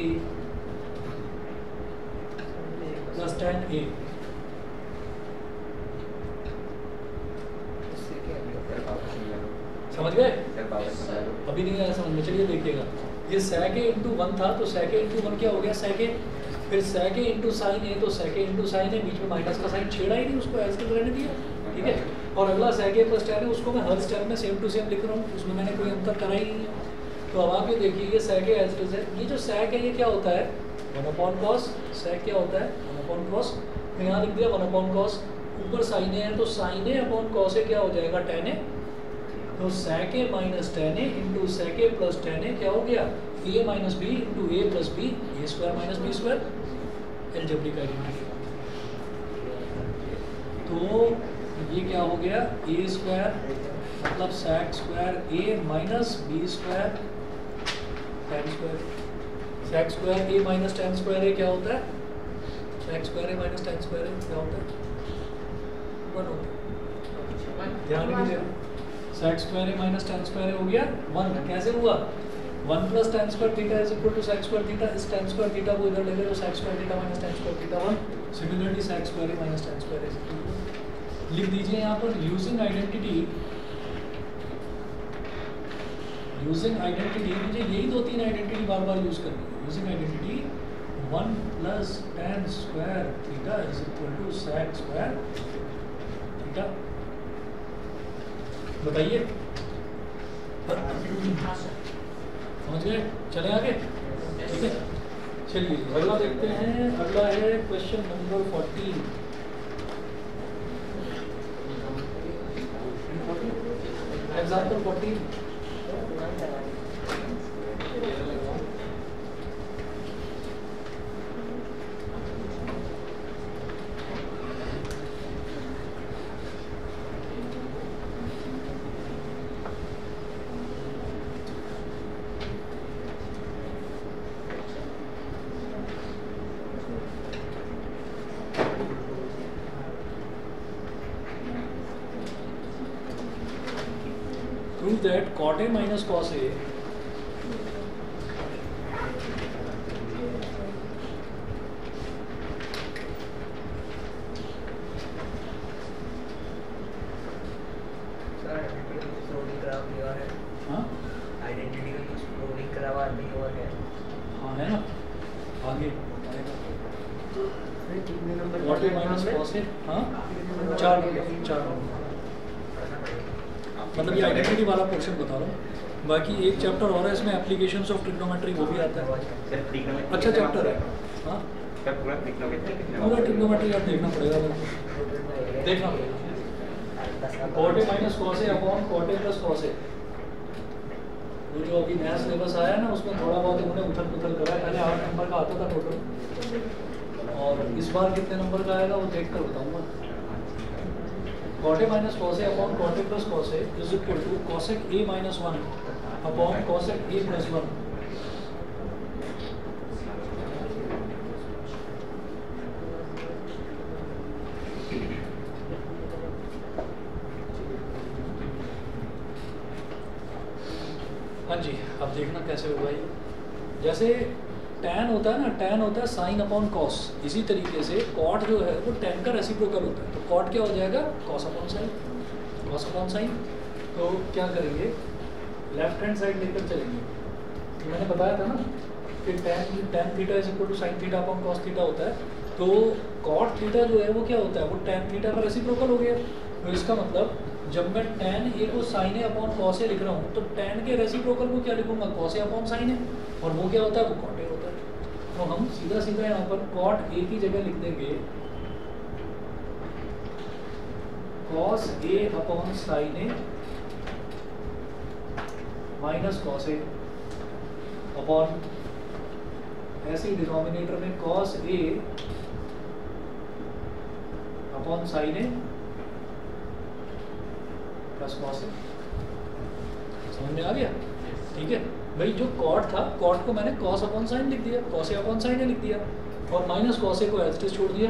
plus tan A। समझ गए? अभी नहीं आया समझ में, चलिए देखिएगा। ये sec A इंटू 1 था तो sec A इंटू 1 क्या हो गया, sec A, फिर sec A into sin A, तो sec A into sin A, बीच में माइनस का साइन छेड़ा ही नहीं, उसको ऐसे रहने दिया। ठीक है, और अगला sec A plus tan A, उसको मैं हर स्टेप में सेम टू सेम लिख रहा हूँ, उसमें मैंने कोई अंतर करा ही नहीं है। तो अब आप ये देखिए, ये sec A as it is है। ये जो sec है ये क्या होता है, 1 cos, sec क्या होता है 1 cos, तो यहाँ लिख दिया 1 cos, ऊपर sin A है तो sin A upon cos A क्या हो जाएगा, tan A। तो sec A minus tan A into sec A plus tan A क्या हो गया, A minus B into A plus B, A square minus B square, algebraic identity. तो ये क्या हो गया, A स्क्वायर मतलब sec square A minus B square tan square. sec square A minus tan square A क्या होता है, sec square A minus tan square A क्या होता है, 1 होता है। ध्यान दीजिए, sec square A minus tan square A हो गया 1। कैसे हुआ, 1 plus tan square theta is equal to sec square theta. इस tan स्क्वायर थीटा को इधर ले गए तो sec square theta minus tan square theta 1। Similarly sec square A minus tan square A लिख दीजिए यहाँ पर। यूजिंग आइडेंटिटी, यूजिंग आइडेंटिटी, मुझे यही 2-3 आइडेंटिटी बार बार यूज करनी है। Using identity 1 plus tan square theta is equal to sec square theta. बताइए, समझ गए? चले आगे, ठीक है। चलिए अगला देखते हैं। अगला है question number 14। Example 14। Prove that cot A minus cos A identity का कुछ प्रूविंग करवा नहीं हुआ है। हाँ है ना, आगे number cot A minus cos A, हाँ 4 मतलब ये आइडेंटिटी वाला पोर्शन बता रहा हूँ। बाकी एक चैप्टर और है इसमें, एप्लीकेशंस ऑफ ट्रिग्नोमेट्री, वो भी आता है। अच्छा चैप्टर है, हाँ पूरा ट्रिग्नोमेट्री आप देखना पड़ेगा। देखना पड़ेगा cot A minus cos A upon cot A plus cos A. वो जो अभी नया सिलेबस आया ना उसमें थोड़ा बहुत उन्होंने उथल पुथल करा है। पहले 8 नंबर का आता था टोटल, और इस बार कितने नंबर का आएगा वो देख कर बताऊँगा। Cot A minus cos A upon cot A plus cos A is equal to cosec A minus 1 upon cosec A plus 1। हाँ जी, अब देखना कैसे होगा ये। जैसे tan होता है ना, tan होता है साइन अपॉन कॉस। इसी तरीके से कॉट जो है वो tan का रेसिप्रोकल होता है। तो कॉट क्या हो जाएगा? Cos upon sine, cos upon sine. तो क्या करेंगे, लेफ्ट हैंड साइड लेकर चलेंगे। तो मैंने बताया था ना कि tan theta is equal to sine theta upon cos theta होता है। तो कॉट थीटा जो है वो क्या होता है? वो tan थीटा का रेसिप्रोकल हो गया। तो इसका मतलब जब मैं tan ए को sign A upon cos A लिख रहा हूँ तो tan के रेसिप्रोकल को क्या लिखूंगा? कॉस ए अपॉन साइन ए। और वो क्या होता है? वो कॉट ए होता है। तो हम सीधा सीधा यहाँ पर कॉट ए की जगह लिख देंगे cos A upon sine A minus cos A upon ऐसे ही डिनोमिनेटर में cos A upon sine A plus cos ए। समझ में आ गया? ठीक है भाई, जो कॉट था कॉट को मैंने कॉस अपॉन साइन लिख दिया, कॉस ए अपॉन साइन ए लिख दिया, और माइनस कॉस ए को एज इट इज छोड़ दिया।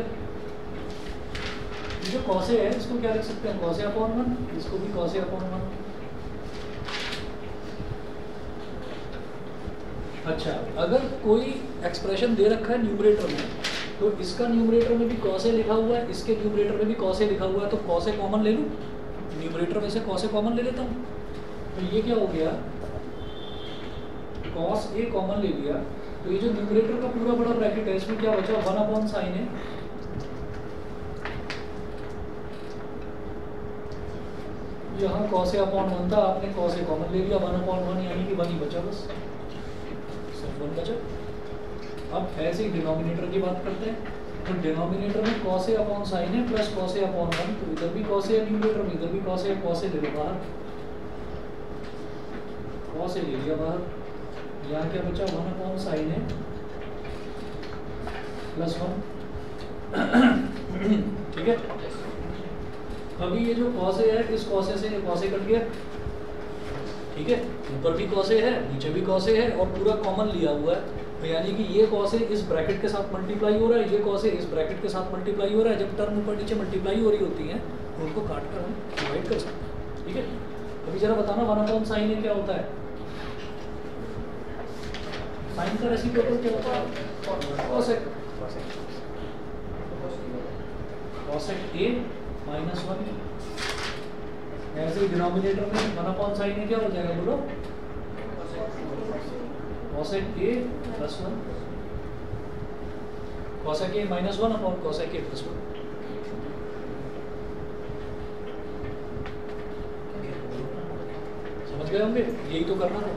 जो कॉस ए है इसको क्या लिख सकते हैं? कॉस ए अपॉन 1, इसको भी कॉस ए अपॉन 1। अच्छा, अगर कोई एक्सप्रेशन दे रखा है न्यूमरेटर में, तो इसका न्यूमरेटर में भी कॉस ए लिखा हुआ है, इसके न्यूमरेटर में भी कॉस ए लिखा हुआ है, तो कॉस ए कॉमन ले लूँ, न्यूमरेटर में से कॉस ए कॉमन ले लेता हूँ। तो ये क्या हो गया? कॉस ए कॉमन ले लिया, तो ये जो न्यूमरेटर का पूरा बड़ा ब्रैकेट है इसमें क्या बचा? 1 अपॉन साइन ए यहाँ कॉस ए अपॉन 1 था, आपने कॉस ए कॉमन ले लिया, 1 अपॉन 1 यानी कि 1 ही बचा, बस सिर्फ 1 बचा। अब ऐसे ही डिनोमिनेटर की बात करते हैं। तो डिनोमिनेटर में cos A upon sine A plus cos A upon 1, तो इधर भी कॉस ए न्यूमरेटर में, इधर भी कॉस ए ले लो बाहर, कॉस ए ले लिया बाहर। यहाँ क्या बचा? 1 अपॉन साइन ए प्लस 1। ठीक है, अभी ये जो कॉस ए है, इस कॉस ए से कॉस ए कट गया। ठीक है, ऊपर भी कॉस ए है, नीचे भी कॉस ए है, और पूरा कॉमन लिया हुआ है। तो यानी कि ये कॉस ए इस ब्रैकेट के साथ मल्टीप्लाई हो रहा है, ये कॉस ए इस ब्रैकेट के साथ मल्टीप्लाई हो रहा है। जब टर्म ऊपर नीचे मल्टीप्लाई हो रही होती हैं तो उनको काट कर हम डिवाइड कर सकते हैं। ठीक है, अभी जरा बताना 1 अपॉन साइन ए क्या होता है? साइन का रेसिप्रोकल क्या होता है? Cosec, cosec A minus 1। ऐसे डिनोमिनेटर में 1 अपॉन साइन ए क्या हो जाएगा? बोलो, cosec A plus 1, cosec A minus 1 upon cosec A plus 1। समझ गए होंगे? यही तो करना था।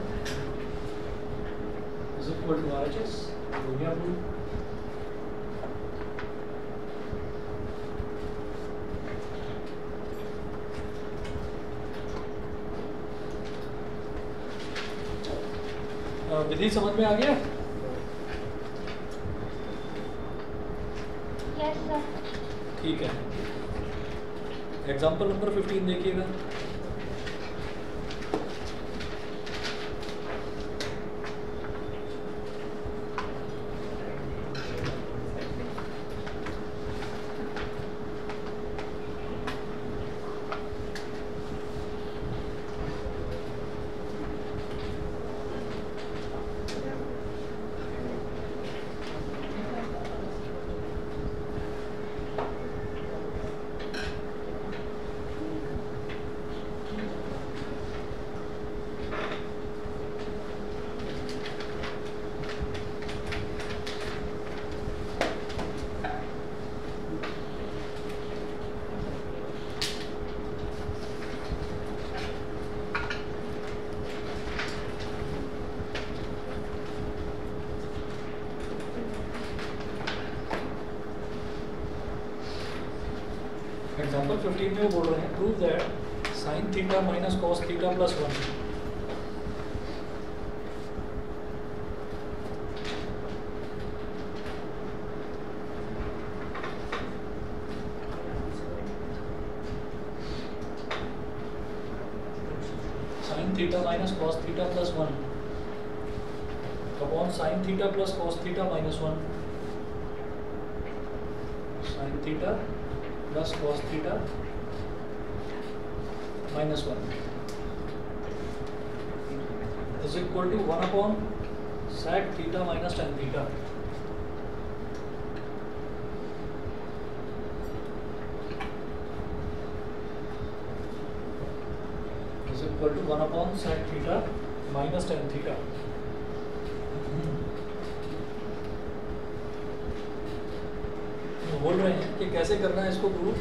इज इक्वल टू RHS हो गया प्रूव। विधि समझ में आ गया? Yes sir. ठीक है, एग्जाम्पल नंबर 15 देखिएगा। एग्जाम्पल 15 में वो बोल रहे हैं prove that sine theta minus cos theta plus 1 sine theta minus cos theta plus 1 upon sine theta plus cos theta minus 1 sine theta plus cos theta minus 1 is equal to 1 upon sec theta minus tan theta is equal to 1 upon sec theta minus tan theta. बोल रहे हैं कि कैसे करना है इसको proof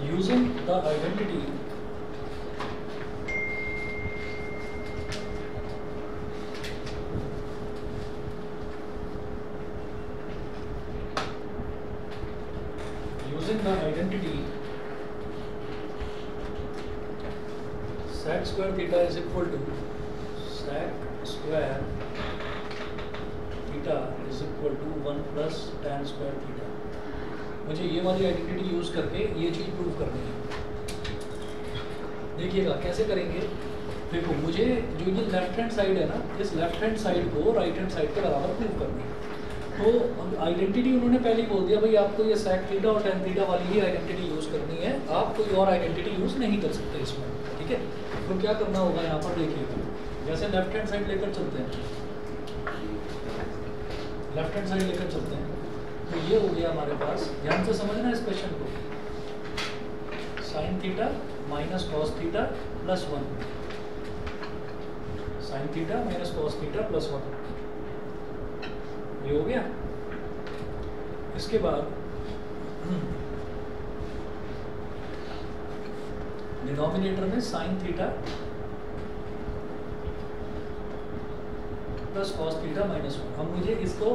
using the identity sec square theta is equal to sec square theta is equal to 1 plus tan square theta। मुझे ये वाली आइडेंटिटी यूज करके ये चीज प्रूव करनी है। देखिएगा कैसे करेंगे। देखो मुझे जो ये लेफ्ट हैंड साइड है ना, इस लेफ्ट हैंड साइड को राइट हैंड साइड के बराबर प्रूव करनी है। तो आइडेंटिटी उन्होंने पहले ही बोल दिया भाई आपको ये sec थीटा और tan थीटा वाली ही आइडेंटिटी यूज करनी है, आप कोई और आइडेंटिटी यूज नहीं कर सकते इसमें, ठीक है। तो क्या करना होगा यहाँ पर देखिएगा, जैसे लेफ्ट हैंड साइड लेकर चलते हैं, लेफ्ट हैंड साइड लेकर चलते हैं, तो ये हो गया हमारे पास, ध्यान से समझना इस क्वेश्चन को, sign theta minus cos theta plus 1, sine theta minus cos theta plus 1, ये हो गया। इसके बाद डिनोमिनेटर में sign theta plus cos theta minus 1। अब मुझे इसको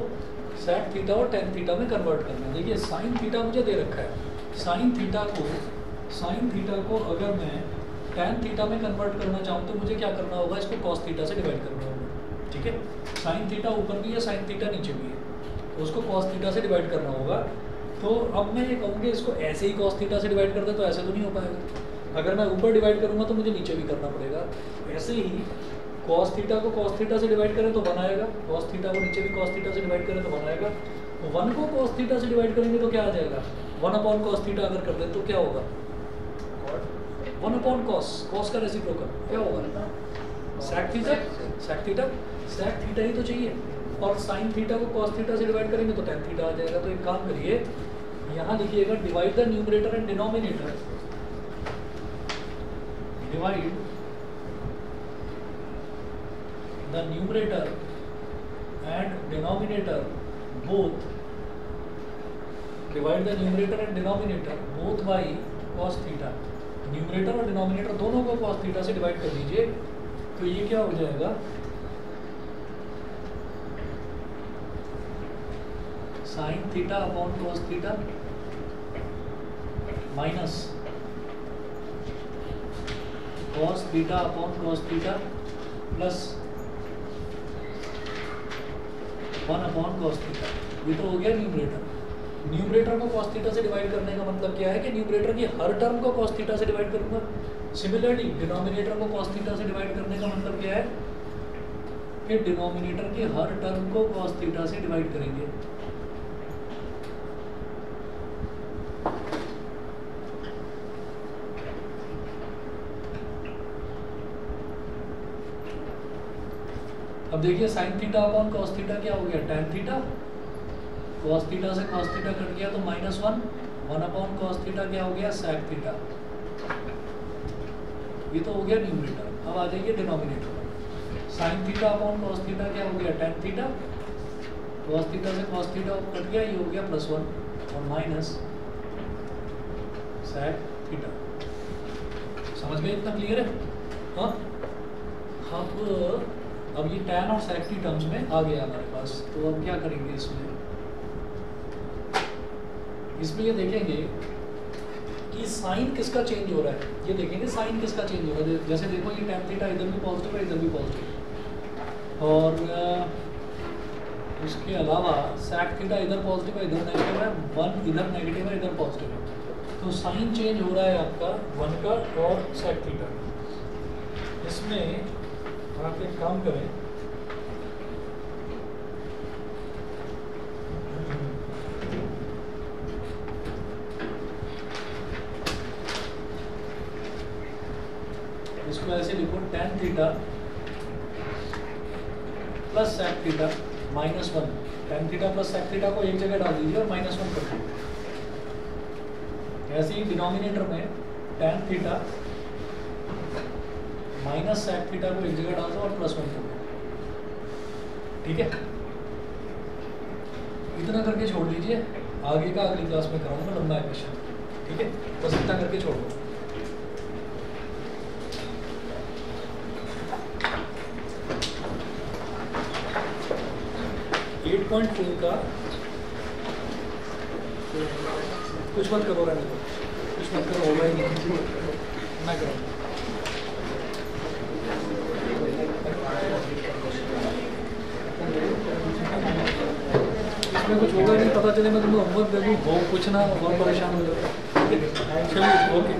sec थीटा और tan थीटा में कन्वर्ट करना है। देखिए साइन थीटा मुझे दे रखा है, साइन थीटा को अगर मैं tan थीटा में कन्वर्ट करना चाहूँ तो मुझे क्या करना होगा, इसको cos थीटा से डिवाइड करना होगा, ठीक है। साइन थीटा ऊपर भी है, साइन थीटा नीचे भी है, तो उसको cos थीटा से डिवाइड करना होगा। तो अब मैं ये कहूँगी इसको ऐसे ही cos थीटा से डिवाइड कर दे, तो ऐसे तो नहीं हो पाएगा। अगर मैं ऊपर डिवाइड करूँगा तो मुझे नीचे भी करना पड़ेगा। ऐसे ही cos थीटा को cos थीटा से डिवाइड करें तो 1 आएगा, cos थीटा को नीचे भी cos थीटा से डिवाइड करें तो 1 आएगा। 1 को cos थीटा से डिवाइड करेंगे तो क्या आ जाएगा, 1 अपॉन cos थीटा अगर कर दें तो क्या होगा, 1 अपॉन cos का रेसिप्रोकल क्या होगा, sec थीटा ही तो चाहिए। और sin थीटा को cos थीटा से डिवाइड करेंगे तो tan थीटा आ जाएगा। तो एक काम करिए, यहाँ लिखिएगा divide the numerator and denominator, divide the numerator and denominator both, divide the numerator and denominator both by cos theta। Numerator और डिनोमिनेटर दोनों को cos थीटा से डिवाइड कर दीजिए, तो ये क्या हो जाएगा, sign theta upon cos theta minus cos theta upon cos theta plus 1 upon cos theta. ये तो हो गया न्यूमरेटर। न्यूमरेटर को cos थीटा से डिवाइड करने का मतलब क्या है कि न्यूमरेटर की हर टर्म को cos थीटा से डिवाइड करूंगा। सिमिलरली डिनोमिनेटर को cos थीटा से डिवाइड करने का मतलब क्या है कि डिनोमिनेटर की हर टर्म को cos थीटा से डिवाइड करेंगे। अब देखिए sign theta upon cos theta क्या हो गया, tan थीटा, cos थीटा से cos थीटा कट गया तो -1, 1 अपॉन cos थीटा क्या हो गया, sec थीटा। ये तो हो गया न्यूमरेटर। अब आ जाइए डिनोमिनेटर पर, sign theta upon cos theta क्या हो गया, tan थीटा, cos थीटा से cos थीटा कट गया, ये हो गया +1 और माइनस sec थीटा। समझ में इतना क्लियर है? हाँ, अब ये tan और sec की टर्म्स में आ गया हमारे पास। तो अब क्या करेंगे इसमें ये देखेंगे कि साइन किसका चेंज हो रहा है, ये देखेंगे साइन किसका चेंज हो रहा है। जैसे देखो ये tan थीटा इधर भी पॉजिटिव है, इधर भी पॉजिटिव, और इसके अलावा sec थीटा इधर पॉजिटिव है, इधर नेगेटिव है, 1 इधर नेगेटिव है, इधर पॉजिटिव है, तो साइन चेंज हो रहा है आपका 1 का और sec थीटा। इसमें आप एक काम करें, इसको ऐसे लिखो tan theta plus sec theta -1। tan theta plus sec theta को एक जगह डाल दीजिए और -1 कर दीजिए। ऐसे ही डिनोमिनेटर में tan theta minus sec theta को एक जगह डाल दो और +1 कर दो। ठीक है, इतना करके छोड़ दीजिए, आगे का अगली क्लास में कराऊंगा लंबा क्वेश्चन। ठीक है, बस इतना करके छोड़ दो। पॉइंट 4 का कुछ मत करो, रहने दो, कुछ मत करो, होगा ही नहीं, मैं करूँगा। इसमें कुछ होगा ही नहीं, पता चले मैं तुम्हें होमवर्क दे दूँ, वो कुछ ना बहुत परेशान हो जाता है। चलिए, ओके।